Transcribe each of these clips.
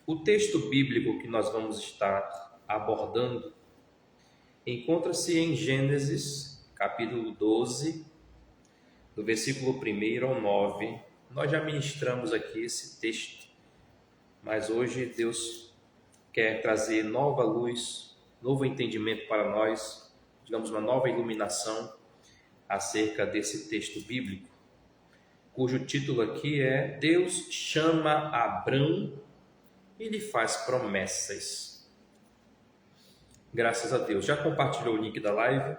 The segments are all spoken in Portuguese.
O texto bíblico que nós vamos estar abordando encontra-se em Gênesis, capítulo 12, do versículo 1 ao 9. Nós já ministramos aqui esse texto, mas hoje Deus quer trazer nova luz, novo entendimento para nós, digamos, uma nova iluminação acerca desse texto bíblico, cujo título aqui é Deus chama Abrão e lhe faz promessas. Graças a Deus. Já compartilhou o link da live?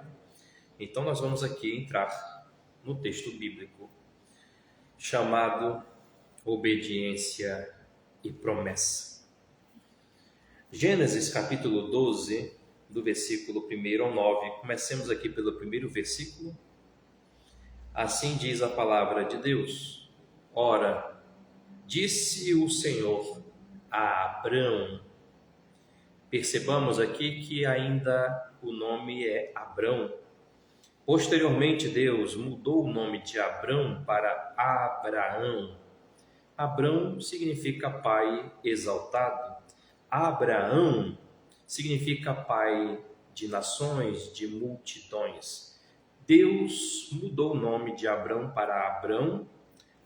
Então nós vamos aqui entrar no texto bíblico chamado Obediência e Promessa. Gênesis capítulo 12, do versículo 1 ao 9. Comecemos aqui pelo primeiro versículo. Assim diz a palavra de Deus. Ora, disse o Senhor a Abrão. Percebamos aqui que ainda o nome é Abrão. Posteriormente, Deus mudou o nome de Abrão para Abraão. Abrão significa pai exaltado. Abraão significa pai de nações, de multidões. Deus mudou o nome de Abrão para Abrão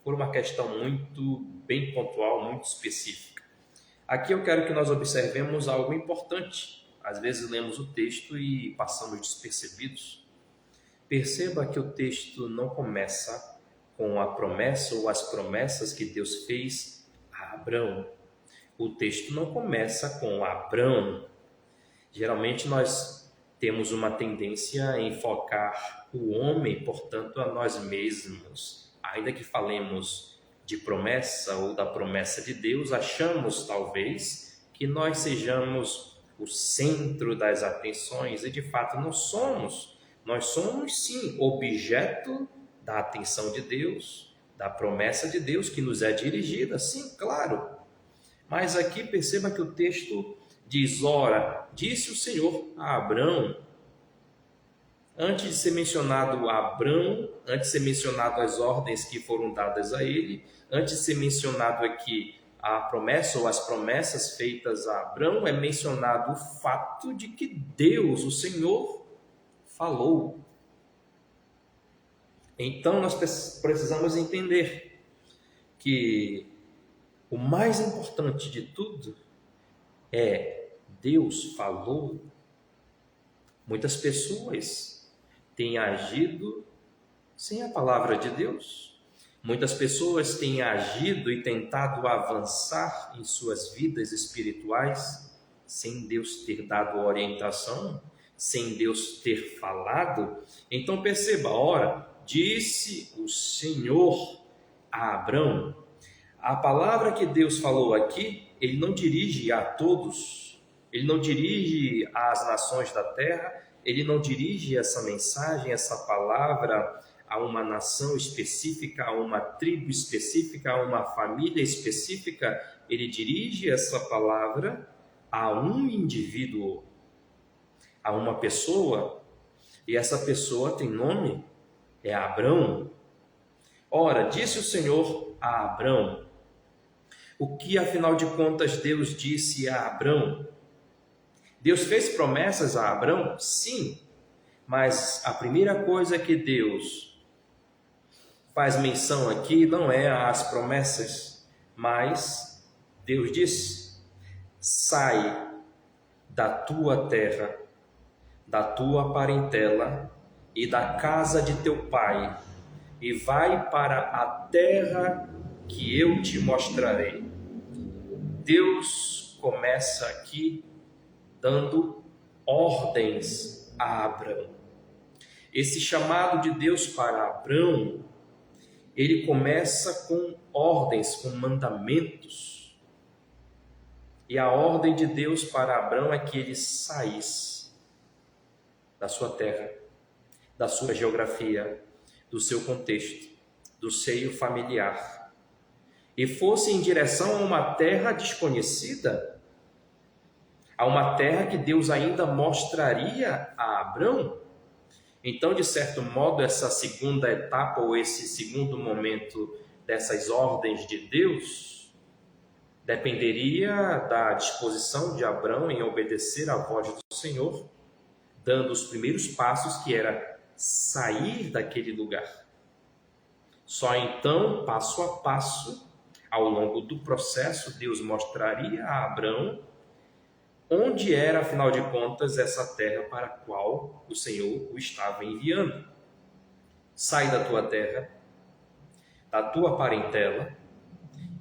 por uma questão muito bem pontual, muito específica. Aqui eu quero que nós observemos algo importante. Às vezes lemos o texto e passamos despercebidos. Perceba que o texto não começa com a promessa ou as promessas que Deus fez a Abrão. O texto não começa com Abrão. Geralmente nós temos uma tendência a enfocar o homem, portanto, a nós mesmos. Ainda que falemos de promessa ou da promessa de Deus, achamos talvez que nós sejamos o centro das atenções e de fato não somos. Nós somos sim objeto da atenção de Deus, da promessa de Deus que nos é dirigida, sim, claro. Mas aqui perceba que o texto diz, ora, disse o Senhor a Abrão. Antes de ser mencionado Abrão, antes de ser mencionado as ordens que foram dadas a ele, antes de ser mencionado aqui a promessa ou as promessas feitas a Abrão, é mencionado o fato de que Deus, o Senhor, falou. Então nós precisamos entender que o mais importante de tudo é Deus falou. Muitas pessoas têm agido sem a palavra de Deus. Muitas pessoas têm agido e tentado avançar em suas vidas espirituais sem Deus ter dado orientação, sem Deus ter falado. Então perceba, ora, disse o Senhor a Abrão. A palavra que Deus falou aqui, ele não dirige a todos, ele não dirige às nações da terra, ele não dirige essa mensagem, essa palavra a uma nação específica, a uma tribo específica, a uma família específica. Ele dirige essa palavra a um indivíduo, a uma pessoa, e essa pessoa tem nome, é Abrão. Ora, disse o Senhor a Abrão. O que, afinal de contas, Deus disse a Abrão? Deus fez promessas a Abrão? Sim, mas a primeira coisa que Deus faz menção aqui não é as promessas, mas Deus diz, sai da tua terra, da tua parentela e da casa de teu pai, e vai para a terra que eu te mostrarei. Deus começa aqui dando ordens a Abrão. Esse chamado de Deus para Abrão, ele começa com ordens, com mandamentos. E a ordem de Deus para Abrão é que ele saísse da sua terra, da sua geografia, do seu contexto, do seio familiar, e fosse em direção a uma terra desconhecida, a uma terra que Deus ainda mostraria a Abrão. Então, de certo modo, essa segunda etapa ou esse segundo momento dessas ordens de Deus dependeria da disposição de Abrão em obedecer à voz do Senhor, dando os primeiros passos, que era sair daquele lugar. Só então, passo a passo, ao longo do processo, Deus mostraria a Abrão onde era, afinal de contas, essa terra para a qual o Senhor o estava enviando. Sai da tua terra, da tua parentela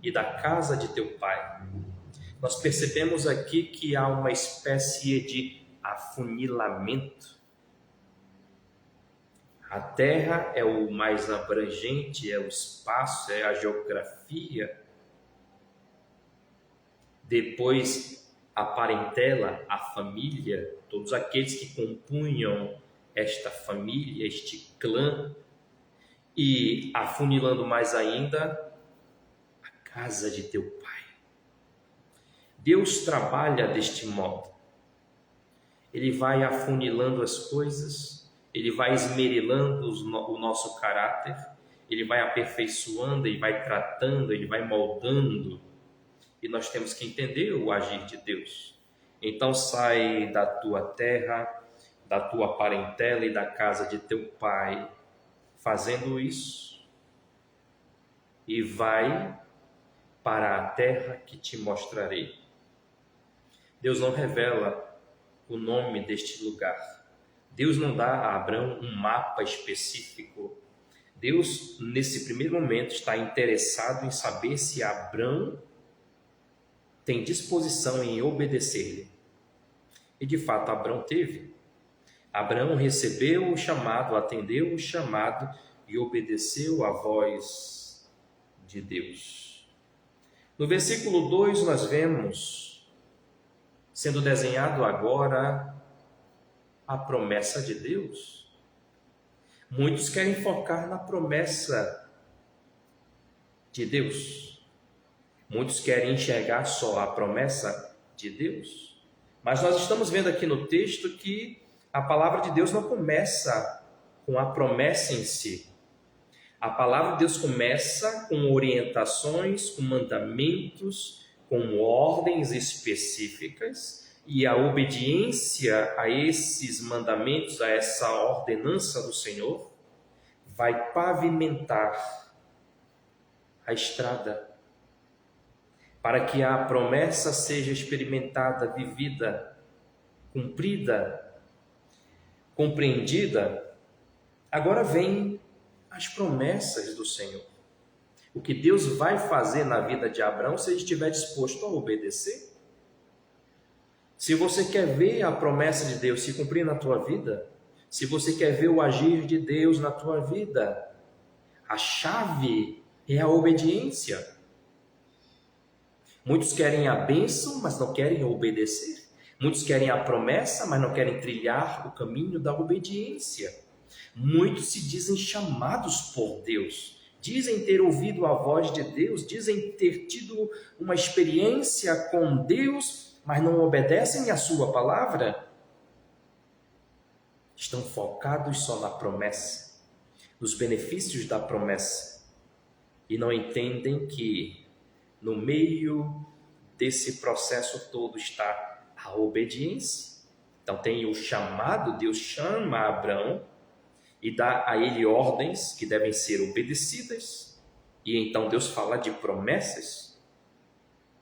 e da casa de teu pai. Nós percebemos aqui que há uma espécie de afunilamento. A terra é o mais abrangente, é o espaço, é a geografia. Depois, a parentela, a família, todos aqueles que compunham esta família, este clã. E, afunilando mais ainda, a casa de teu pai. Deus trabalha deste modo. Ele vai afunilando as coisas, ele vai esmerilando o nosso caráter, ele vai aperfeiçoando, ele vai tratando, ele vai moldando. E nós temos que entender o agir de Deus. Então sai da tua terra, da tua parentela e da casa de teu pai, fazendo isso, e vai para a terra que te mostrarei. Deus não revela o nome deste lugar. Deus não dá a Abrão um mapa específico. Deus, nesse primeiro momento, está interessado em saber se Abrão tem disposição em obedecer-lhe. E de fato Abrão teve. Abraão recebeu o chamado, atendeu o chamado e obedeceu à voz de Deus. No versículo 2 nós vemos, sendo desenhado agora, a promessa de Deus. Muitos querem focar na promessa de Deus. Muitos querem enxergar só a promessa de Deus. Mas nós estamos vendo aqui no texto que a palavra de Deus não começa com a promessa em si. A palavra de Deus começa com orientações, com mandamentos, com ordens específicas, e a obediência a esses mandamentos, a essa ordenança do Senhor, vai pavimentar a estrada para que a promessa seja experimentada, vivida, cumprida, compreendida. Agora vem as promessas do Senhor. O que Deus vai fazer na vida de Abraão se ele estiver disposto a obedecer. Se você quer ver a promessa de Deus se cumprir na tua vida, se você quer ver o agir de Deus na tua vida, a chave é a obediência. Muitos querem a bênção, mas não querem obedecer. Muitos querem a promessa, mas não querem trilhar o caminho da obediência. Muitos se dizem chamados por Deus, dizem ter ouvido a voz de Deus, dizem ter tido uma experiência com Deus, mas não obedecem à sua palavra. Estão focados só na promessa, nos benefícios da promessa, e não entendem que no meio desse processo todo está a obediência. Então tem o chamado, Deus chama Abraão e dá a ele ordens que devem ser obedecidas, e então Deus fala de promessas.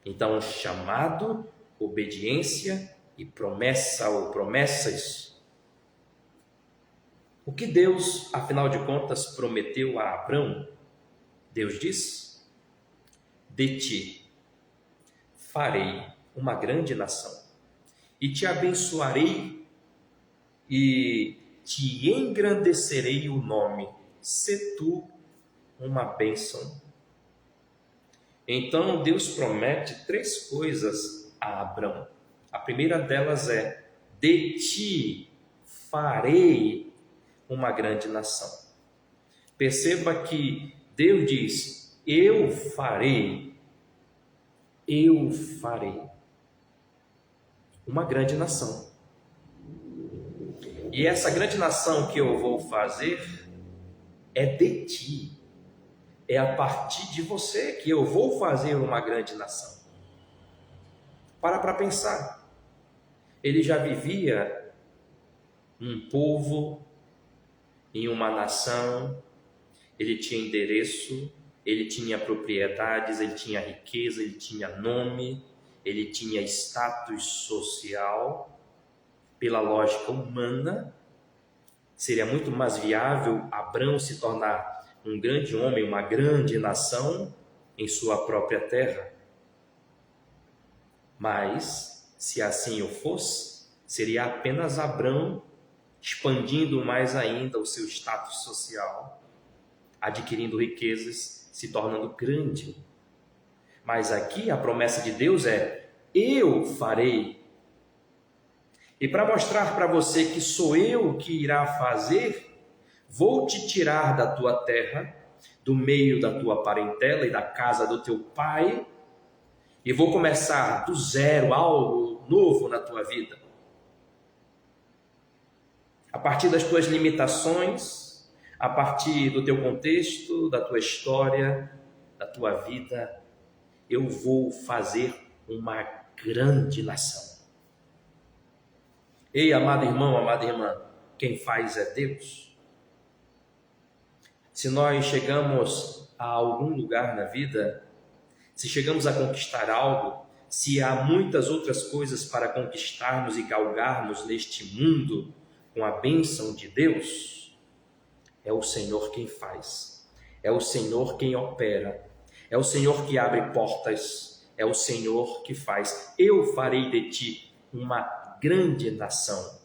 Então chamado, obediência e promessa ou promessas. O que Deus, afinal de contas, prometeu a Abrão? Deus diz: de ti farei uma grande nação, e te abençoarei e te engrandecerei o nome, se tu uma bênção. Então Deus promete 3 coisas a Abrão. A primeira delas é: de ti farei uma grande nação. Perceba que Deus diz: eu farei uma grande nação. E essa grande nação que eu vou fazer é de ti. É a partir de você que eu vou fazer uma grande nação. Para pensar. Ele já vivia um povo, em uma nação, ele tinha endereço, ele tinha propriedades, ele tinha riqueza, ele tinha nome, ele tinha status social. Pela lógica humana, seria muito mais viável Abrão se tornar um grande homem, uma grande nação em sua própria terra. Mas, se assim o fosse, seria apenas Abrão expandindo mais ainda o seu status social, adquirindo riquezas, se tornando grande. Mas aqui a promessa de Deus é: eu farei. E para mostrar para você que sou eu que irá fazer, vou te tirar da tua terra, do meio da tua parentela e da casa do teu pai, e vou começar do zero, algo novo na tua vida. A partir das tuas limitações, a partir do teu contexto, da tua história, da tua vida, eu vou fazer uma grande nação. Ei, amado irmão, amada irmã, quem faz é Deus. Se nós chegamos a algum lugar na vida, se chegamos a conquistar algo, se há muitas outras coisas para conquistarmos e galgarmos neste mundo com a bênção de Deus, é o Senhor quem faz, é o Senhor quem opera, é o Senhor que abre portas, é o Senhor que faz. Eu farei de ti uma grande nação.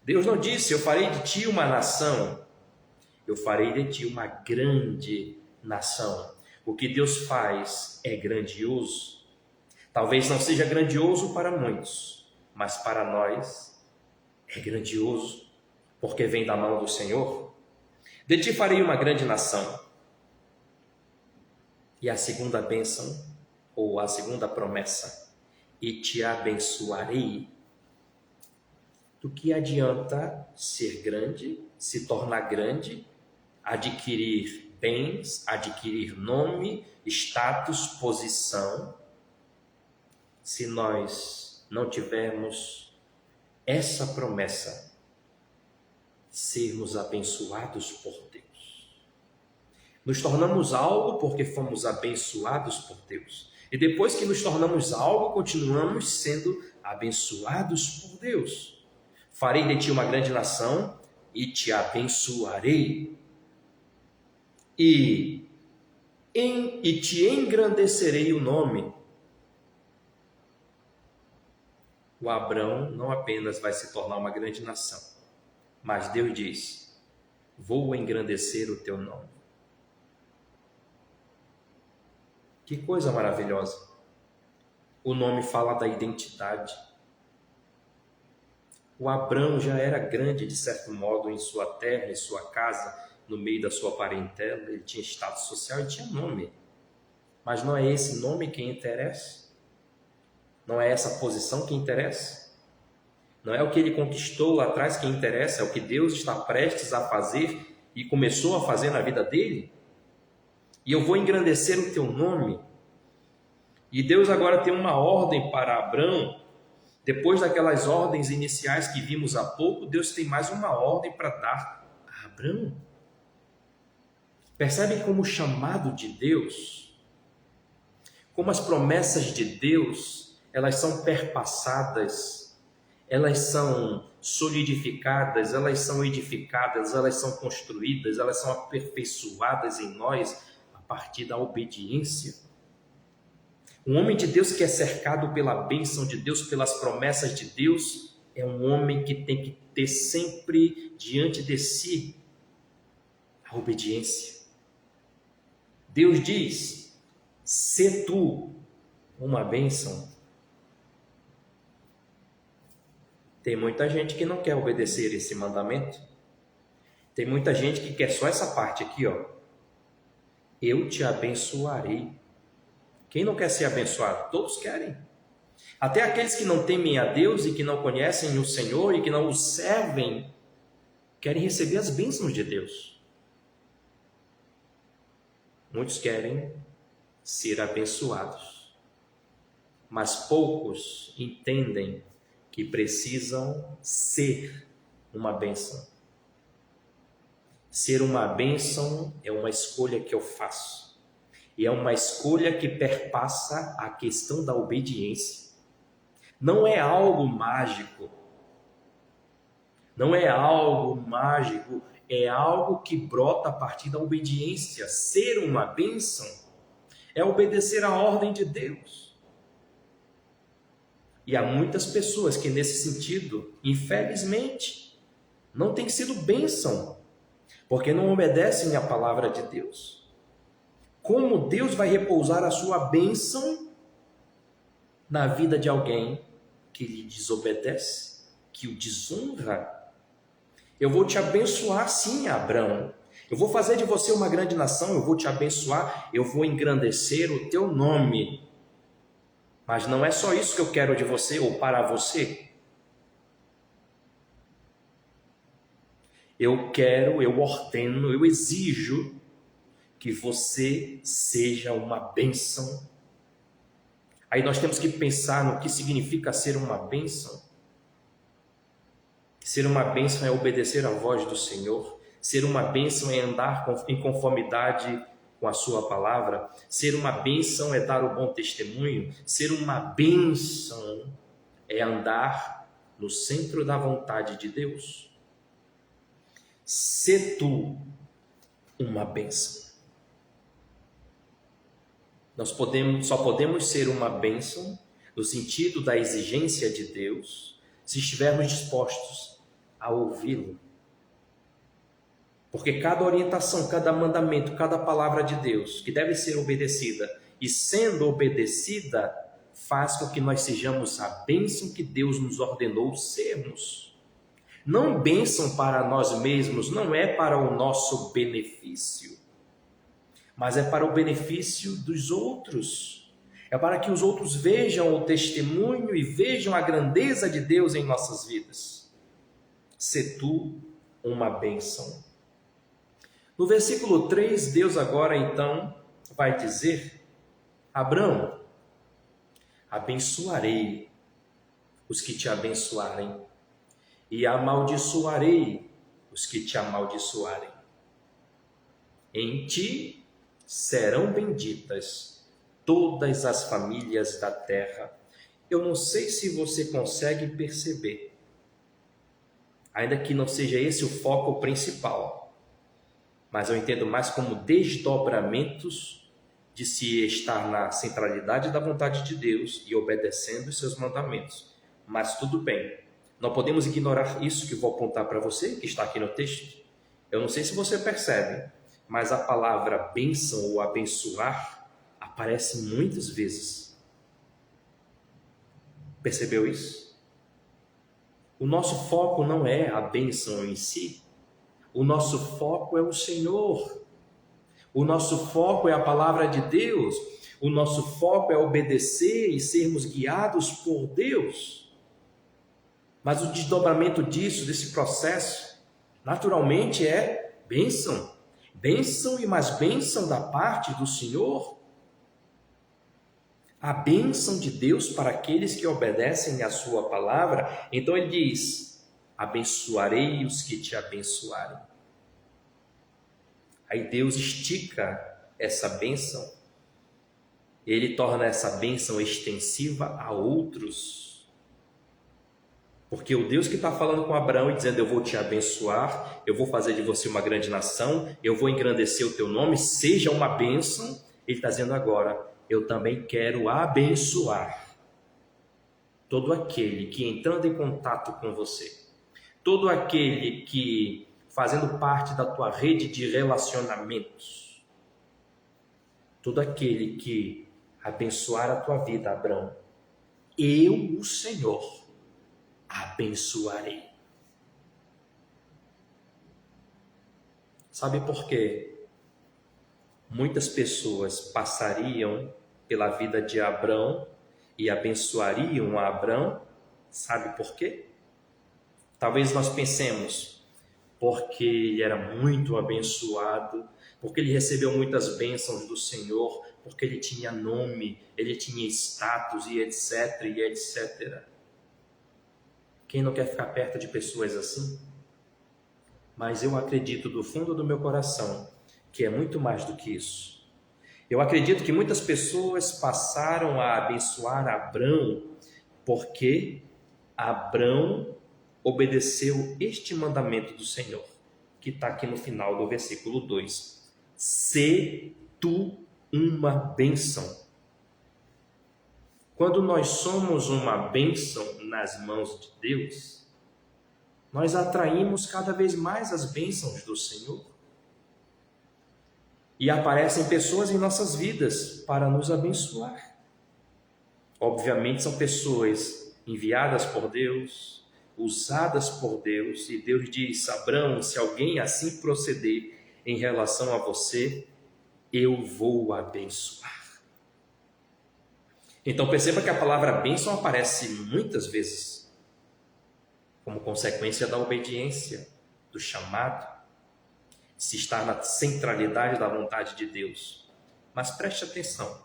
Deus não disse: eu farei de ti uma nação, eu farei de ti uma grande nação. O que Deus faz é grandioso. Talvez não seja grandioso para muitos, mas para nós é grandioso, porque vem da mão do Senhor. De ti farei uma grande nação. E a segunda bênção, ou a segunda promessa: e te abençoarei. Do que adianta ser grande, se tornar grande, adquirir bens, adquirir nome, status, posição, se nós não tivermos essa promessa, sermos abençoados por Deus? Nos tornamos algo porque fomos abençoados por Deus. E depois que nos tornamos algo, continuamos sendo abençoados por Deus. Farei de ti uma grande nação e te abençoarei. E te engrandecerei o nome. O Abrão não apenas vai se tornar uma grande nação, mas Deus diz: vou engrandecer o teu nome. Que coisa maravilhosa! O nome fala da identidade. O Abrão já era grande, de certo modo, em sua terra, em sua casa, no meio da sua parentela. Ele tinha status social e tinha nome. Mas não é esse nome que interessa? Não é essa posição que interessa? Não é o que ele conquistou lá atrás que interessa? É o que Deus está prestes a fazer e começou a fazer na vida dele? E eu vou engrandecer o teu nome. E Deus agora tem uma ordem para Abrão. Depois daquelas ordens iniciais que vimos há pouco, Deus tem mais uma ordem para dar a Abrão. Percebem como o chamado de Deus, como as promessas de Deus, elas são perpassadas, elas são solidificadas, elas são edificadas, elas são construídas, elas são aperfeiçoadas em nós a partir da obediência. Um homem de Deus que é cercado pela bênção de Deus, pelas promessas de Deus, é um homem que tem que ter sempre diante de si a obediência. Deus diz: sê tu uma bênção. Tem muita gente que não quer obedecer esse mandamento. Tem muita gente que quer só essa parte aqui, ó. Eu te abençoarei. Quem não quer ser abençoado? Todos querem. Até aqueles que não temem a Deus e que não conhecem o Senhor e que não o servem, querem receber as bênçãos de Deus. Muitos querem ser abençoados, mas poucos entendem que precisam ser uma bênção. Ser uma bênção é uma escolha que eu faço. E é uma escolha que perpassa a questão da obediência. Não é algo mágico. Não é algo mágico. É algo que brota a partir da obediência. Ser uma bênção é obedecer à ordem de Deus. E há muitas pessoas que, nesse sentido, infelizmente, não têm sido bênção, porque não obedecem à palavra de Deus. Como Deus vai repousar a sua bênção na vida de alguém que lhe desobedece, que o desonra? Eu vou te abençoar sim, Abraão. Eu vou fazer de você uma grande nação, eu vou te abençoar, eu vou engrandecer o teu nome. Mas não é só isso que eu quero de você ou para você. Eu quero, eu ordeno, eu exijo que você seja uma bênção. Aí nós temos que pensar no que significa ser uma bênção. Ser uma bênção é obedecer à voz do Senhor. Ser uma bênção é andar em conformidade com a sua palavra. Ser uma bênção é dar o bom testemunho. Ser uma bênção é andar no centro da vontade de Deus. Se tu uma bênção. Nós só podemos ser uma bênção no sentido da exigência de Deus se estivermos dispostos a ouvi-lo. Porque cada orientação, cada mandamento, cada palavra de Deus que deve ser obedecida e sendo obedecida faz com que nós sejamos a bênção que Deus nos ordenou sermos. Não bênção para nós mesmos, não é para o nosso benefício, mas é para o benefício dos outros. É para que os outros vejam o testemunho e vejam a grandeza de Deus em nossas vidas. Se tu uma bênção. No versículo 3, Deus agora então vai dizer: Abraão, abençoarei os que te abençoarem e amaldiçoarei os que te amaldiçoarem. Em ti serão benditas todas as famílias da terra. Eu não sei se você consegue perceber, ainda que não seja esse o foco principal, mas eu entendo mais como desdobramentos de se estar na centralidade da vontade de Deus e obedecendo os seus mandamentos. Mas tudo bem, não podemos ignorar isso que vou apontar para você, que está aqui no texto. Eu não sei se você percebe, mas a palavra bênção ou abençoar aparece muitas vezes. Percebeu isso? O nosso foco não é a bênção em si. O nosso foco é o Senhor. O nosso foco é a palavra de Deus. O nosso foco é obedecer e sermos guiados por Deus. Mas o desdobramento disso, desse processo, naturalmente é bênção. Bênção e mais bênção da parte do Senhor. A bênção de Deus para aqueles que obedecem à sua palavra. Então ele diz: abençoarei os que te abençoarem. Aí Deus estica essa bênção. Ele torna essa bênção extensiva a outros. Porque o Deus que está falando com Abraão e dizendo: eu vou te abençoar, eu vou fazer de você uma grande nação, eu vou engrandecer o teu nome, seja uma bênção. Ele está dizendo agora: eu também quero abençoar todo aquele que entrando em contato com você, todo aquele que fazendo parte da tua rede de relacionamentos, todo aquele que abençoar a tua vida, Abraão, eu, o Senhor, abençoarei. Sabe por quê? Muitas pessoas passariam pela vida de Abraão e abençoariam a Abraão. Sabe por quê? Talvez nós pensemos, porque ele era muito abençoado, porque ele recebeu muitas bênçãos do Senhor, porque ele tinha nome, ele tinha status e etc, e etc. Quem não quer ficar perto de pessoas assim? Mas eu acredito do fundo do meu coração que é muito mais do que isso. Eu acredito que muitas pessoas passaram a abençoar Abrão porque Abrão obedeceu este mandamento do Senhor, que está aqui no final do versículo 2. Sê tu uma bênção. Quando nós somos uma bênção nas mãos de Deus, nós atraímos cada vez mais as bênçãos do Senhor. E aparecem pessoas em nossas vidas para nos abençoar. Obviamente são pessoas enviadas por Deus, usadas por Deus, e Deus diz: Abrão, se alguém assim proceder em relação a você, eu vou abençoar. Então perceba que a palavra bênção aparece muitas vezes como consequência da obediência, do chamado, se está na centralidade da vontade de Deus. Mas preste atenção,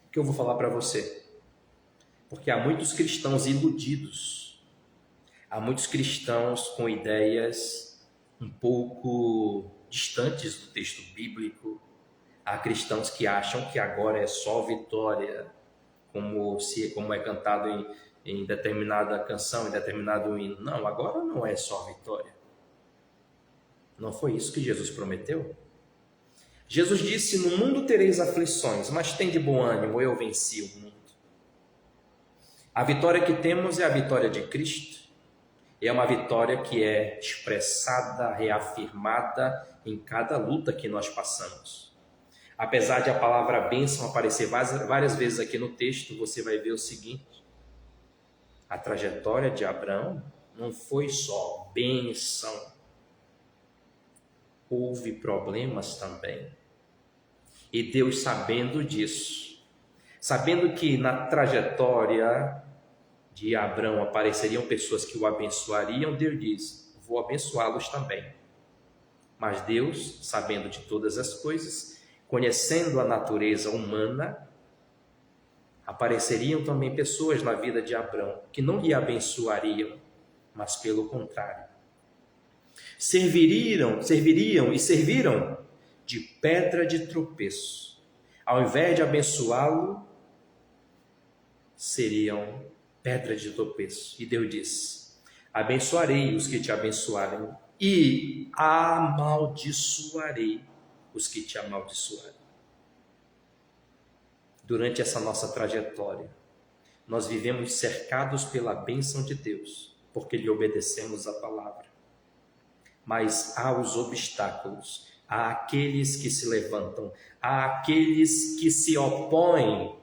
o que eu vou falar para você, porque há muitos cristãos iludidos, há muitos cristãos com ideias um pouco distantes do texto bíblico, há cristãos que acham que agora é só vitória, como é cantado em determinada canção, em determinado hino. Não, agora não é só vitória. Não foi isso que Jesus prometeu? Jesus disse: no mundo tereis aflições, mas tende bom ânimo, eu venci o mundo. A vitória que temos é a vitória de Cristo. É uma vitória que é expressada, reafirmada em cada luta que nós passamos. Apesar de a palavra bênção aparecer várias vezes aqui no texto, você vai ver o seguinte: a trajetória de Abrão não foi só bênção, houve problemas também. E Deus, sabendo disso, sabendo que na trajetória de Abrão apareceriam pessoas que o abençoariam, Deus diz: vou abençoá-los também. Mas Deus, sabendo de todas as coisas, conhecendo a natureza humana, apareceriam também pessoas na vida de Abrão que não lhe abençoariam, mas pelo contrário, serviriam de pedra de tropeço. Ao invés de abençoá-lo, seriam pedra de tropeço. E Deus disse: abençoarei os que te abençoarem e amaldiçoarei os que te amaldiçoarem. Durante essa nossa trajetória, nós vivemos cercados pela bênção de Deus, porque lhe obedecemos a palavra. Mas há os obstáculos, há aqueles que se levantam, há aqueles que se opõem,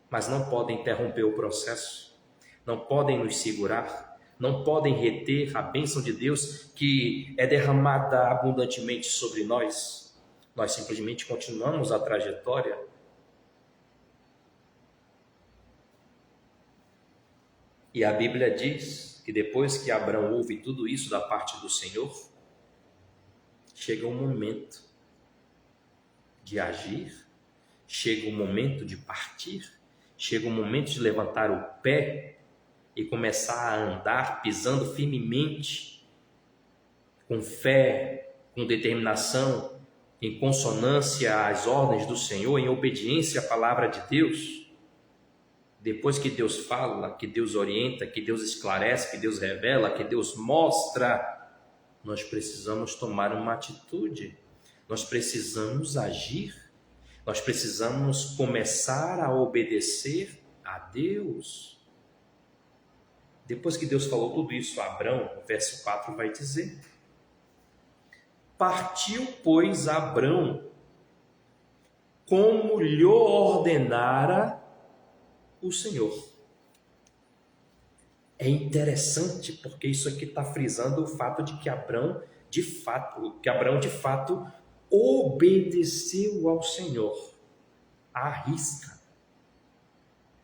mas não podem interromper o processo, não podem nos segurar, não podem reter a bênção de Deus que é derramada abundantemente sobre nós. Nós simplesmente continuamos a trajetória. E a Bíblia diz que depois que Abrão ouve tudo isso da parte do Senhor, chega um momento de agir, chega um momento de partir, chega um momento de levantar o pé e começar a andar pisando firmemente, com fé, com determinação, em consonância às ordens do Senhor, em obediência à palavra de Deus. Depois que Deus fala, que Deus orienta, que Deus esclarece, que Deus revela, que Deus mostra, nós precisamos tomar uma atitude, nós precisamos agir, nós precisamos começar a obedecer a Deus. Depois que Deus falou tudo isso a Abrão, o verso 4 vai dizer: partiu, pois, Abrão, como lhe ordenara o Senhor. É interessante porque isso aqui está frisando o fato de que Abrão de fato obedeceu ao Senhor à risca,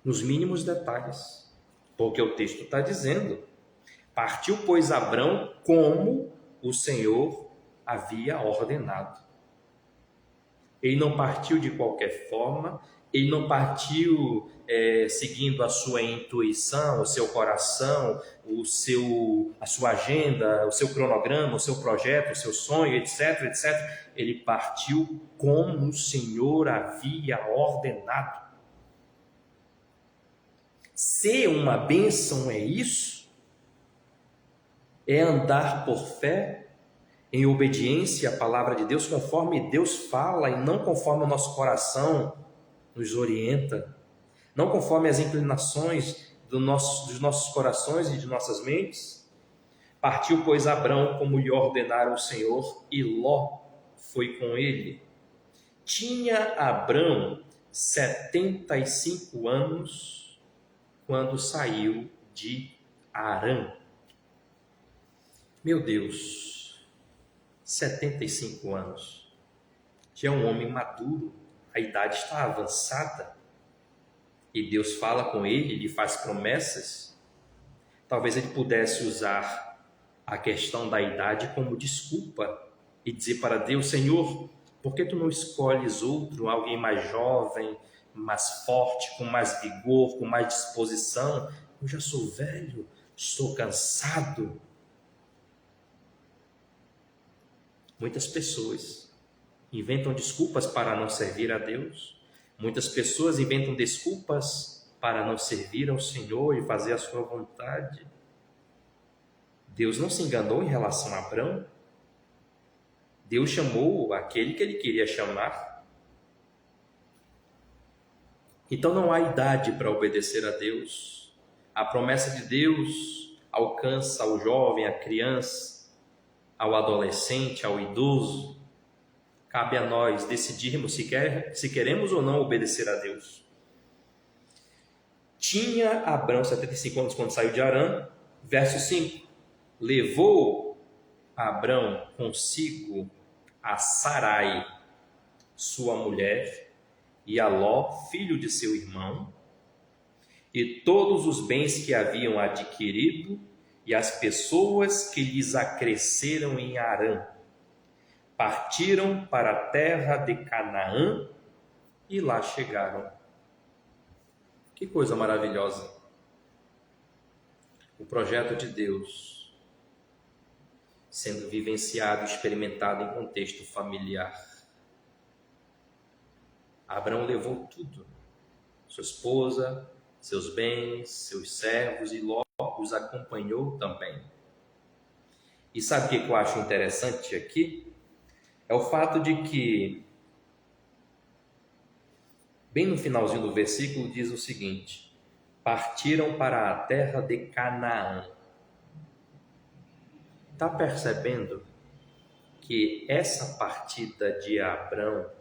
nos mínimos detalhes, porque o texto está dizendo: partiu, pois, Abrão como o Senhor havia ordenado. Ele não partiu de qualquer forma, ele não partiu seguindo a sua intuição, o seu coração, a sua agenda, o seu cronograma, o seu projeto, o seu sonho, etc, etc. Ele partiu como o Senhor havia ordenado. Ser uma bênção é isso? É andar por fé, em obediência à palavra de Deus, conforme Deus fala e não conforme o nosso coração nos orienta, não conforme as inclinações dos nossos corações e de nossas mentes. Partiu, pois, Abrão, como lhe ordenara o Senhor, e Ló foi com ele. Tinha Abrão 75 anos quando saiu de Harã. Meu Deus, 75 anos. Já é um homem maduro, a idade está avançada. E Deus fala com ele, lhe faz promessas. Talvez ele pudesse usar a questão da idade como desculpa e dizer para Deus: Senhor, por que tu não escolhes alguém mais jovem, mais forte, com mais vigor, com mais disposição? Eu já sou velho, estou cansado. Muitas pessoas inventam desculpas para não servir a Deus. Muitas pessoas inventam desculpas para não servir ao Senhor e fazer a sua vontade. Deus não se enganou em relação a Abrão. Deus chamou aquele que ele queria chamar. Então não há idade para obedecer a Deus. A promessa de Deus alcança ao jovem, à criança, ao adolescente, ao idoso. Cabe a nós decidirmos se queremos ou não obedecer a Deus. Tinha Abrão 75 anos quando saiu de Harã. Verso 5. Levou Abrão consigo a Sarai, sua mulher, e a Ló, filho de seu irmão, e todos os bens que haviam adquirido, e as pessoas que lhes acresceram em Harã. Partiram para a terra de Canaã e lá chegaram. Que coisa maravilhosa! O projeto de Deus sendo vivenciado e experimentado em contexto familiar. Abraão levou tudo: sua esposa, seus bens, seus servos, e Ló os acompanhou também. E sabe o que eu acho interessante aqui? É o fato de que, bem no finalzinho do versículo, diz o seguinte: partiram para a terra de Canaã. Está percebendo que essa partida de Abrão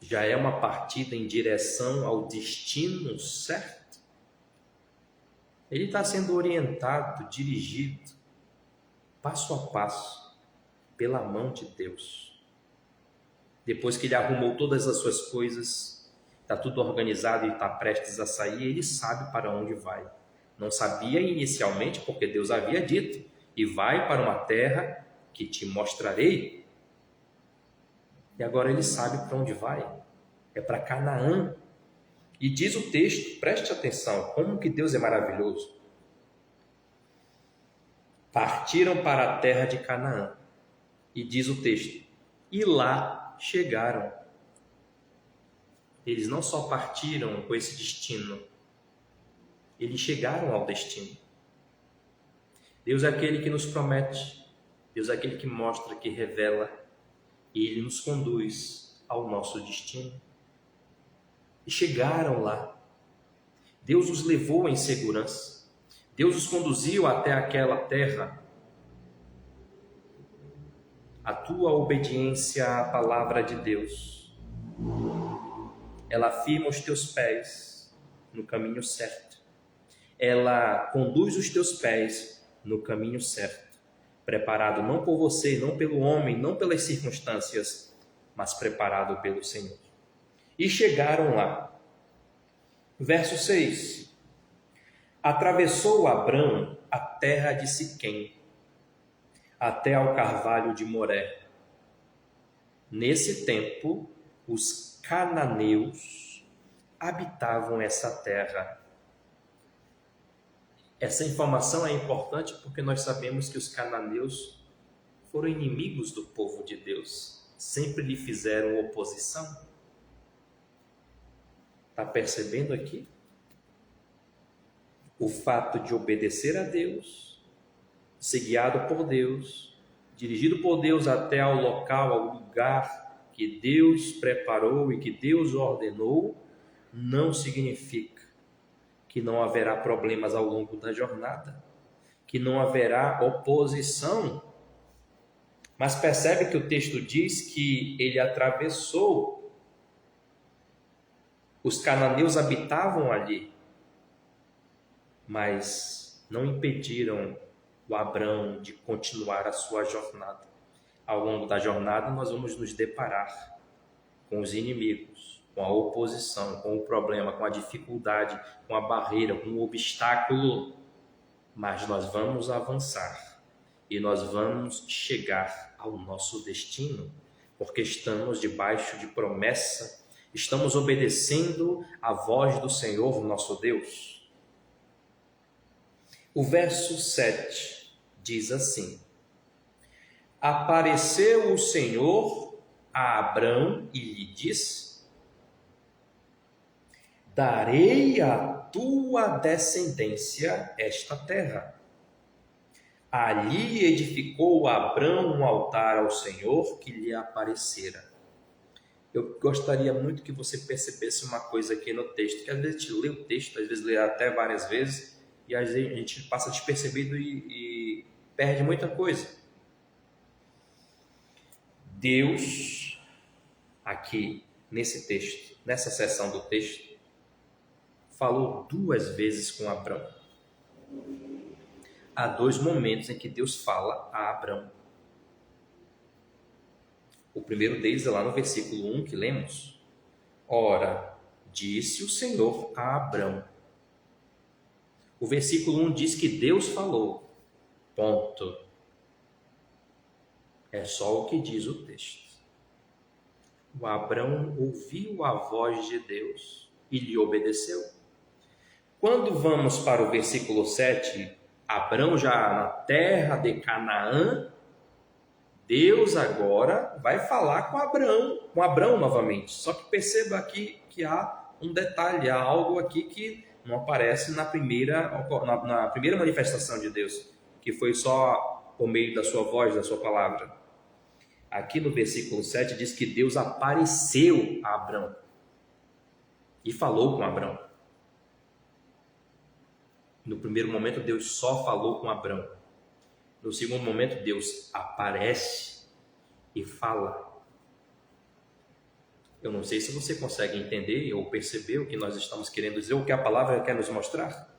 já é uma partida em direção ao destino certo? Ele está sendo orientado, dirigido, passo a passo, pela mão de Deus. Depois que ele arrumou todas as suas coisas, está tudo organizado e está prestes a sair, ele sabe para onde vai. Não sabia inicialmente, porque Deus havia dito: e vai para uma terra que te mostrarei. E agora ele sabe para onde vai. É para Canaã. E diz o texto, preste atenção, como que Deus é maravilhoso. Partiram para a terra de Canaã. E diz o texto, e lá chegaram. Eles não só partiram com esse destino, eles chegaram ao destino. Deus é aquele que nos promete, Deus é aquele que mostra, que revela, e Ele nos conduz ao nosso destino. E chegaram lá. Deus os levou em segurança. Deus os conduziu até aquela terra. A tua obediência à palavra de Deus, ela firma os teus pés no caminho certo. Ela conduz os teus pés no caminho certo, preparado não por você, não pelo homem, não pelas circunstâncias, mas preparado pelo Senhor. E chegaram lá. Verso 6. Atravessou Abrão a terra de Siquém, até ao carvalho de Moré. Nesse tempo, os cananeus habitavam essa terra. Essa informação é importante porque nós sabemos que os cananeus foram inimigos do povo de Deus. Sempre lhe fizeram oposição. Está percebendo aqui? O fato de obedecer a Deus, ser guiado por Deus, dirigido por Deus até ao local, ao lugar que Deus preparou e que Deus ordenou, não significa que não haverá problemas ao longo da jornada, que não haverá oposição. Mas percebe que o texto diz que ele atravessou, os cananeus habitavam ali, mas não impediram o Abrão de continuar a sua jornada. Ao longo da jornada nós vamos nos deparar com os inimigos, com a oposição, com o problema, com a dificuldade, com a barreira, com o obstáculo, mas nós vamos avançar e nós vamos chegar ao nosso destino, porque estamos debaixo de promessa, estamos obedecendo a voz do Senhor nosso Deus. O verso 7 diz assim: apareceu o Senhor a Abrão e lhe disse: darei à tua descendência esta terra. Ali edificou Abrão um altar ao Senhor que lhe aparecera. Eu gostaria muito que você percebesse uma coisa aqui no texto, que às vezes a gente lê o texto, às vezes lê até várias vezes, e às vezes a gente passa despercebido e perde muita coisa. Deus, aqui nesse texto, nessa seção do texto, falou 2 vezes com Abrão. Há 2 momentos em que Deus fala a Abrão. O primeiro deles é lá no versículo 1 que lemos. Ora, disse o Senhor a Abrão. O versículo 1 diz que Deus falou. Ponto. É só o que diz o texto. O Abrão ouviu a voz de Deus e lhe obedeceu. Quando vamos para o versículo 7, Abrão já na terra de Canaã, Deus agora vai falar com Abrão novamente. Só que perceba aqui que há um detalhe, há algo aqui que não aparece na primeira manifestação de Deus, que foi só por meio da sua voz, da sua palavra. Aqui no versículo 7 diz que Deus apareceu a Abrão e falou com Abrão. No primeiro momento, Deus só falou com Abrão. No segundo momento, Deus aparece e fala. Eu não sei se você consegue entender ou perceber o que nós estamos querendo dizer, o que a palavra quer nos mostrar.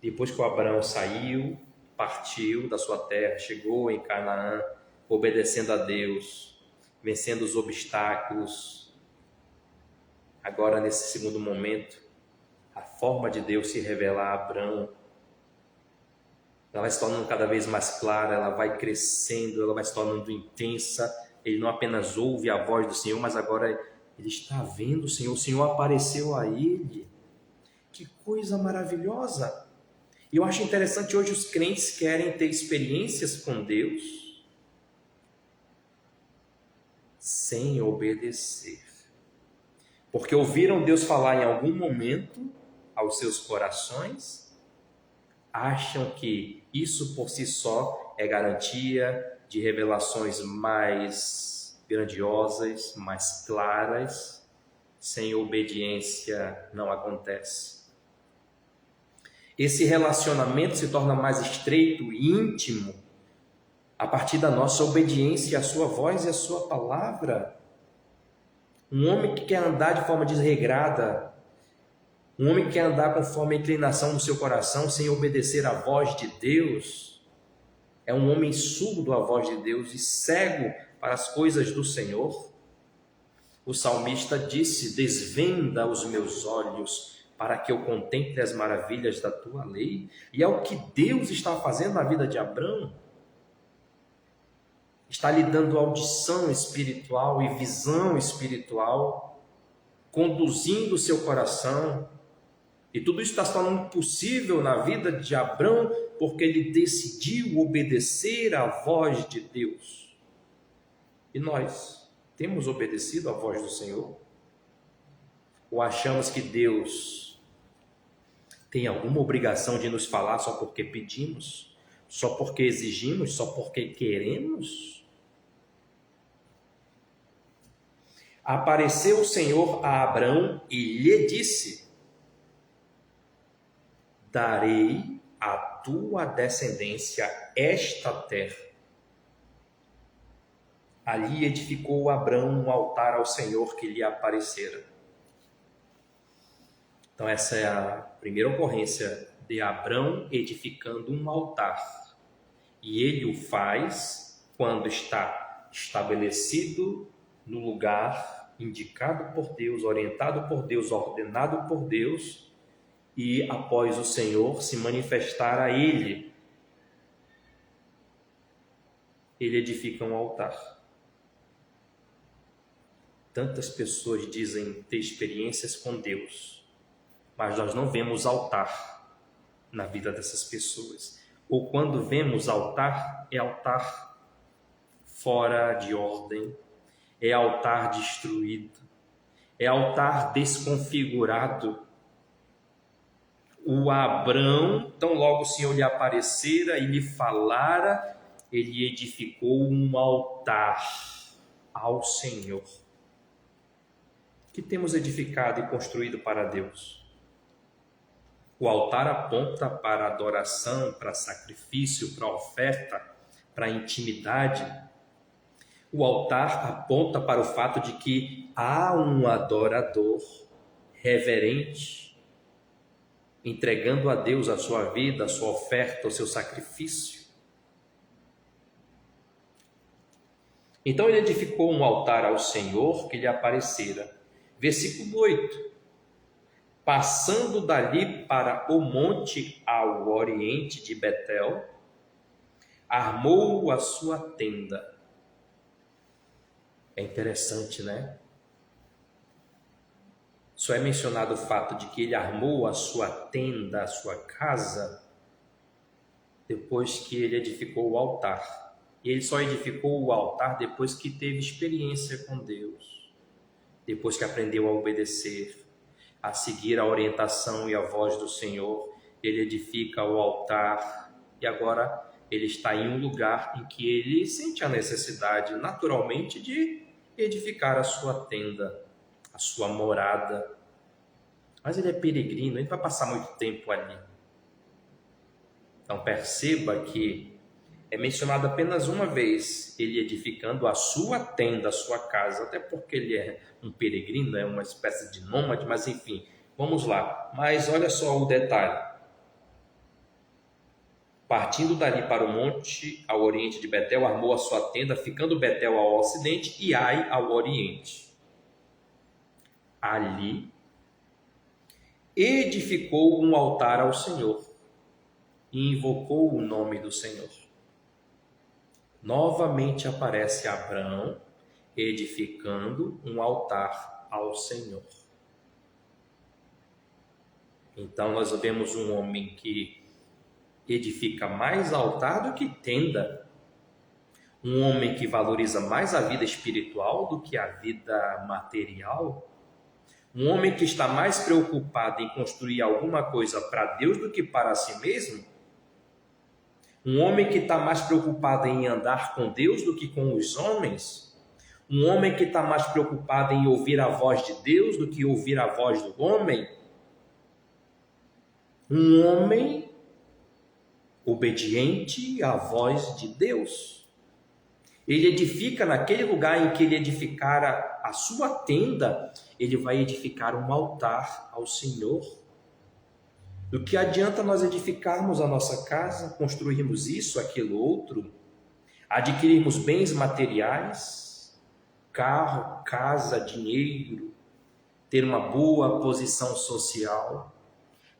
Depois que o Abrão saiu, partiu da sua terra, chegou em Canaã, obedecendo a Deus, vencendo os obstáculos. Agora, nesse segundo momento, a forma de Deus se revela a Abrão. Ela vai se tornando cada vez mais clara, ela vai crescendo, ela vai se tornando intensa. Ele não apenas ouve a voz do Senhor, mas agora ele está vendo o Senhor apareceu a ele. Que coisa maravilhosa! E eu acho interessante, hoje os crentes querem ter experiências com Deus sem obedecer. Porque ouviram Deus falar em algum momento aos seus corações, acham que isso por si só é garantia de revelações mais grandiosas, mais claras. Sem obediência não acontece. Esse relacionamento se torna mais estreito e íntimo a partir da nossa obediência à sua voz e à sua palavra. Um homem que quer andar de forma desregrada, um homem que quer andar conforme a inclinação do seu coração, sem obedecer à voz de Deus, é um homem surdo à voz de Deus e cego para as coisas do Senhor. O salmista disse: desvenda os meus olhos para que eu contemple as maravilhas da tua lei. E é o que Deus está fazendo na vida de Abrão. está lhe dando audição espiritual e visão espiritual, conduzindo o seu coração. E tudo isso está se tornando possível na vida de Abrão, porque ele decidiu obedecer à voz de Deus. E nós temos obedecido à voz do Senhor? Ou achamos que Deus tem alguma obrigação de nos falar só porque pedimos? Só porque exigimos? Só porque queremos? Apareceu o Senhor a Abrão e lhe disse: darei à tua descendência esta terra. Ali edificou Abrão um altar ao Senhor que lhe aparecera. Então essa é a primeira ocorrência de Abrão edificando um altar. E ele o faz quando está estabelecido no lugar indicado por Deus, orientado por Deus, ordenado por Deus, e após o Senhor se manifestar a ele, ele edifica um altar. Tantas pessoas dizem ter experiências com Deus, mas nós não vemos altar na vida dessas pessoas. Ou quando vemos altar, é altar fora de ordem, é altar destruído, é altar desconfigurado. O Abrão, tão logo o Senhor lhe aparecera e lhe falara, ele edificou um altar ao Senhor. Que temos edificado e construído para Deus? O altar aponta para adoração, para sacrifício, para oferta, para intimidade. O altar aponta para o fato de que há um adorador reverente, entregando a Deus a sua vida, a sua oferta, o seu sacrifício. Então ele edificou um altar ao Senhor que lhe aparecera. Versículo 8. Passando dali para o monte ao oriente de Betel, armou a sua tenda. É interessante, né? Só é mencionado o fato de que ele armou a sua tenda, a sua casa, depois que ele edificou o altar. E ele só edificou o altar depois que teve experiência com Deus, depois que aprendeu a obedecer, a seguir a orientação e a voz do Senhor. Ele edifica o altar e agora ele está em um lugar em que ele sente a necessidade naturalmente de edificar a sua tenda, a sua morada. Mas ele é peregrino, ele vai passar muito tempo ali. Então perceba que é mencionado apenas uma vez ele edificando a sua tenda, a sua casa, até porque ele é um peregrino, é uma espécie de nômade, mas enfim, vamos lá. Mas olha só o detalhe. Partindo dali para o monte ao oriente de Betel, armou a sua tenda, ficando Betel ao ocidente e Ai ao oriente. Ali edificou um altar ao Senhor e invocou o nome do Senhor. Novamente aparece Abrão edificando um altar ao Senhor. Então nós vemos um homem que edifica mais altar do que tenda, um homem que valoriza mais a vida espiritual do que a vida material, um homem que está mais preocupado em construir alguma coisa para Deus do que para si mesmo, um homem que está mais preocupado em andar com Deus do que com os homens, um homem que está mais preocupado em ouvir a voz de Deus do que ouvir a voz do homem, um homem obediente à voz de Deus. Ele edifica naquele lugar em que ele edificara a sua tenda, ele vai edificar um altar ao Senhor. Do que adianta nós edificarmos a nossa casa, construirmos isso, aquilo, outro, adquirirmos bens materiais, carro, casa, dinheiro, ter uma boa posição social,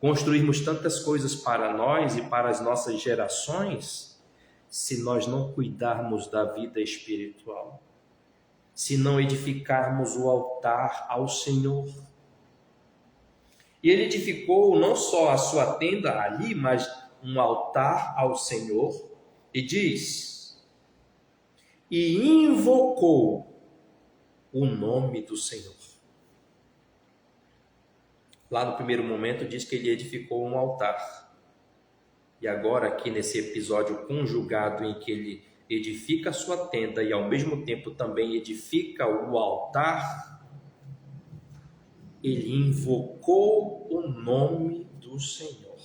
construirmos tantas coisas para nós e para as nossas gerações, se nós não cuidarmos da vida espiritual, se não edificarmos o altar ao Senhor. E ele edificou não só a sua tenda ali, mas um altar ao Senhor, e diz: e invocou o nome do Senhor. Lá no primeiro momento diz que ele edificou um altar. E agora aqui nesse episódio conjugado em que ele edifica a sua tenda e ao mesmo tempo também edifica o altar, ele invocou o nome do Senhor.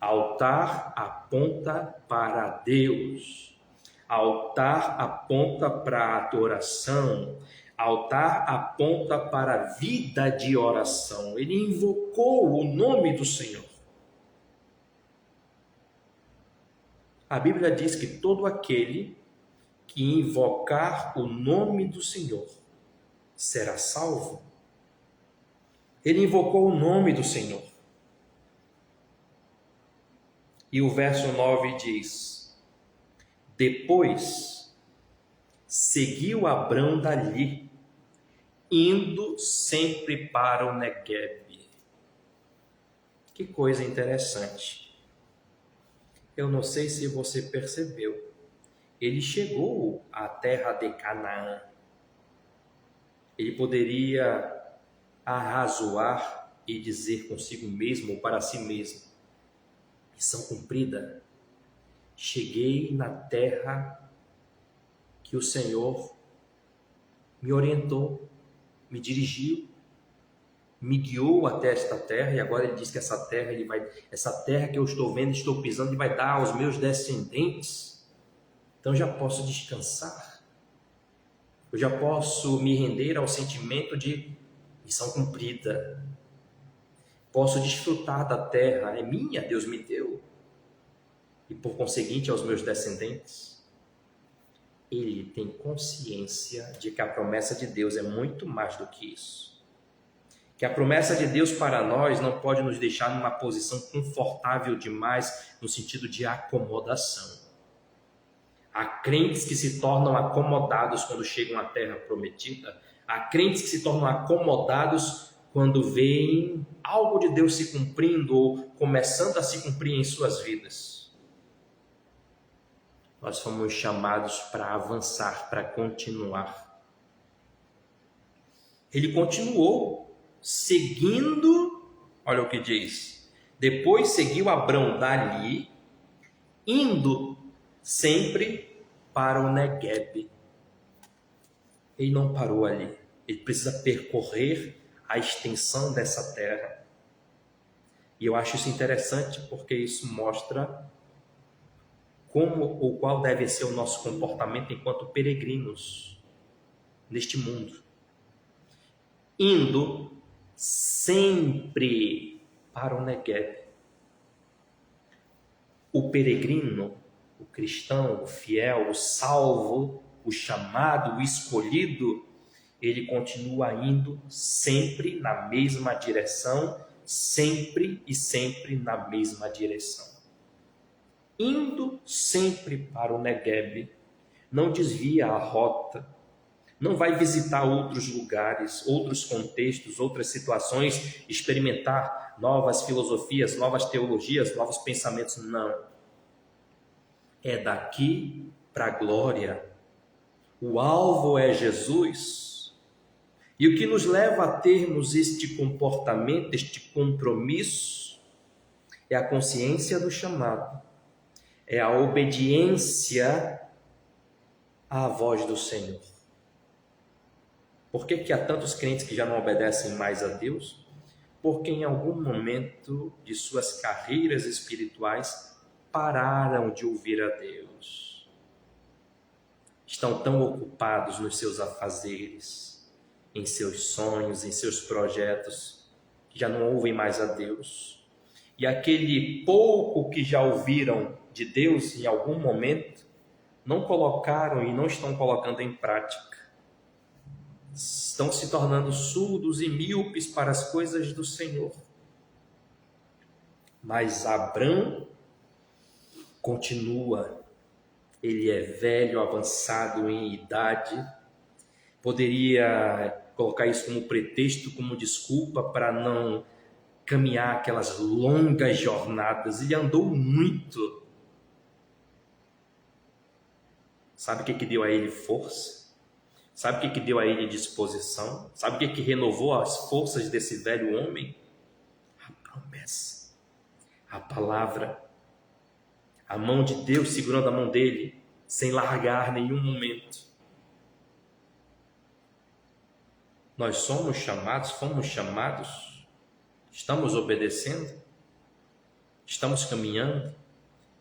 Altar aponta para Deus. Altar aponta para a adoração. Altar aponta para a vida de oração. Ele invocou o nome do Senhor. A Bíblia diz que todo aquele que invocar o nome do Senhor será salvo. Ele invocou o nome do Senhor. E o verso 9 diz: depois seguiu Abrão dali, indo sempre para o Neguebe. Que coisa interessante. Eu não sei se você percebeu. Ele chegou à terra de Canaã. Ele poderia arrazoar e dizer consigo mesmo ou para si mesmo: missão cumprida. Cheguei na terra que o Senhor me orientou, me dirigiu, me guiou até esta terra, e agora ele diz que essa terra que eu estou vendo, estou pisando, ele vai dar aos meus descendentes. Então já posso descansar. Eu já posso me render ao sentimento de missão cumprida. Posso desfrutar da terra, é minha, Deus me deu. E por conseguinte aos meus descendentes. Ele tem consciência de que a promessa de Deus é muito mais do que isso. Que a promessa de Deus para nós não pode nos deixar numa posição confortável demais, no sentido de acomodação. Há crentes que se tornam acomodados quando chegam à terra prometida. Há crentes que se tornam acomodados quando veem algo de Deus se cumprindo ou começando a se cumprir em suas vidas. Nós fomos chamados para avançar, para continuar. Ele continuou seguindo, olha o que diz: depois seguiu Abrão dali, indo sempre para o Neguebe. Ele não parou ali. Ele precisa percorrer a extensão dessa terra. E eu acho isso interessante porque isso mostra como ou qual deve ser o nosso comportamento enquanto peregrinos neste mundo. Indo sempre para o Neguebe. O peregrino, o cristão, o fiel, o salvo, o chamado, o escolhido, ele continua indo sempre na mesma direção, sempre e sempre na mesma direção. Indo sempre para o Neguebe, não desvia a rota, não vai visitar outros lugares, outros contextos, outras situações, experimentar novas filosofias, novas teologias, novos pensamentos, não. É daqui para a glória. O alvo é Jesus. E o que nos leva a termos este comportamento, este compromisso, é a consciência do chamado, é a obediência à voz do Senhor. Por que há tantos crentes que já não obedecem mais a Deus? Porque em algum momento de suas carreiras espirituais pararam de ouvir a Deus. Estão tão ocupados nos seus afazeres, em seus sonhos, em seus projetos, que já não ouvem mais a Deus. E aquele pouco que já ouviram de Deus em algum momento, não colocaram e não estão colocando em prática. Estão se tornando surdos e míopes para as coisas do Senhor. Mas Abrão continua. Ele é velho, avançado em idade. Poderia colocar isso como pretexto, como desculpa para não caminhar aquelas longas jornadas. Ele andou muito. Sabe o que deu a ele força? Sabe o que deu a ele disposição? Sabe o que renovou as forças desse velho homem? A promessa, a palavra, a mão de Deus segurando a mão dele, sem largar nenhum momento. Nós somos chamados, fomos chamados, estamos obedecendo, estamos caminhando,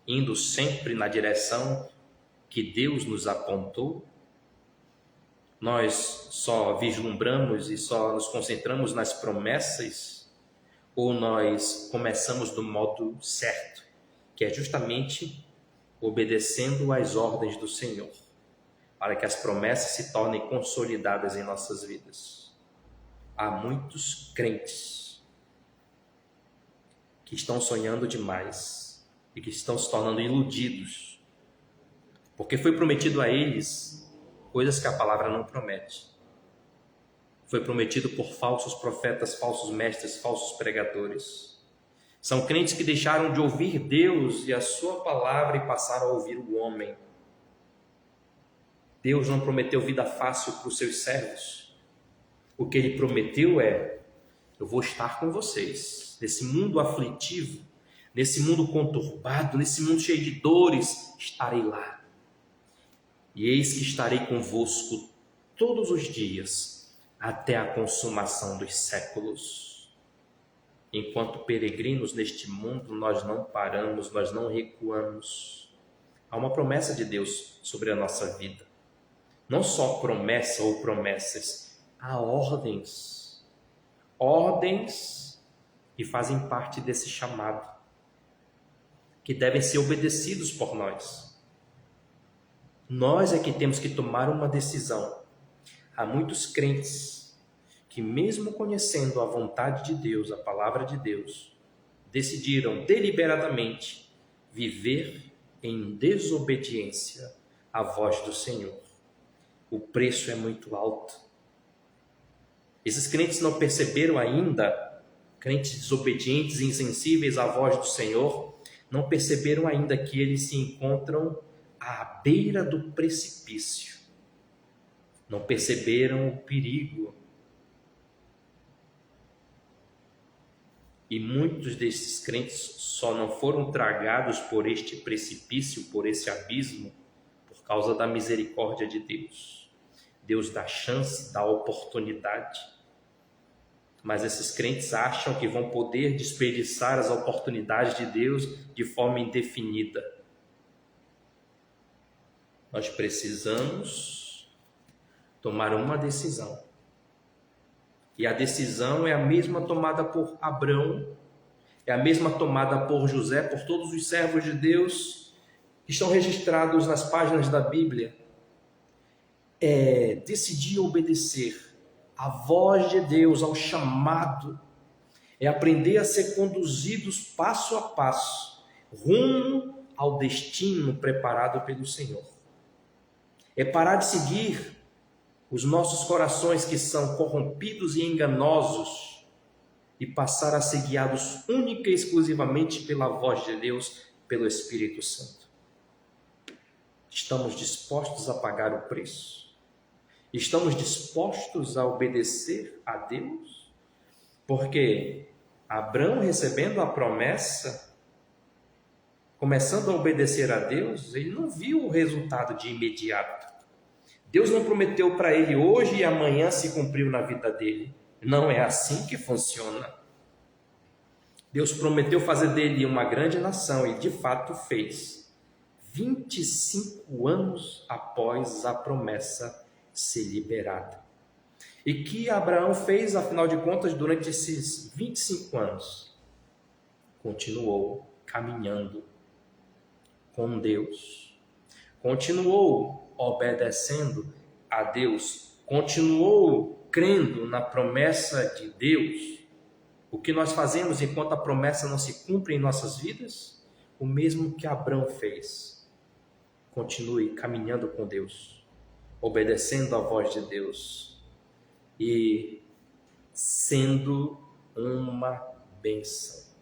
indo sempre na direção que Deus nos apontou. Nós só vislumbramos e só nos concentramos nas promessas, ou nós começamos do modo certo, que é justamente obedecendo às ordens do Senhor, para que as promessas se tornem consolidadas em nossas vidas. Há muitos crentes que estão sonhando demais e que estão se tornando iludidos, porque foi prometido a eles coisas que a palavra não promete. Foi prometido por falsos profetas, falsos mestres, falsos pregadores. São crentes que deixaram de ouvir Deus e a sua palavra e passaram a ouvir o homem. Deus não prometeu vida fácil para os seus servos. O que ele prometeu é: eu vou estar com vocês nesse mundo aflitivo, nesse mundo conturbado, nesse mundo cheio de dores, estarei lá. E eis que estarei convosco todos os dias, até a consumação dos séculos. Enquanto peregrinos neste mundo, nós não paramos, nós não recuamos. Há uma promessa de Deus sobre a nossa vida. Não só promessa ou promessas, há ordens. Ordens que fazem parte desse chamado, que devem ser obedecidos por nós. Nós é que temos que tomar uma decisão. Há muitos crentes que, mesmo conhecendo a vontade de Deus, a palavra de Deus, decidiram deliberadamente viver em desobediência à voz do Senhor. O preço é muito alto. Esses crentes não perceberam ainda, crentes desobedientes e insensíveis à voz do Senhor, não perceberam ainda que eles se encontram à beira do precipício. Não perceberam o perigo. E muitos desses crentes só não foram tragados por este precipício, por esse abismo, por causa da misericórdia de Deus. Deus dá chance, dá oportunidade. Mas esses crentes acham que vão poder desperdiçar as oportunidades de Deus de forma indefinida. Nós precisamos tomar uma decisão. E a decisão é a mesma tomada por Abrão, é a mesma tomada por José, por todos os servos de Deus que estão registrados nas páginas da Bíblia. É decidir obedecer à voz de Deus, ao chamado. É aprender a ser conduzidos passo a passo, rumo ao destino preparado pelo Senhor. É parar de seguir os nossos corações que são corrompidos e enganosos e passar a ser guiados única e exclusivamente pela voz de Deus, pelo Espírito Santo. Estamos dispostos a pagar o preço? Estamos dispostos a obedecer a Deus? Porque Abrão, recebendo a promessa, começando a obedecer a Deus, ele não viu o resultado de imediato. Deus não prometeu para ele hoje e amanhã se cumpriu na vida dele. Não é assim que funciona. Deus prometeu fazer dele uma grande nação e de fato fez. 25 anos após a promessa ser liberada. E que Abraão fez, afinal de contas, durante esses 25 anos? Continuou caminhando com Deus. Continuou obedecendo a Deus. Continuou crendo na promessa de Deus. O que nós fazemos enquanto a promessa não se cumpre em nossas vidas? o mesmo que Abraão fez. Continue caminhando com Deus, obedecendo à voz de Deus e sendo uma bênção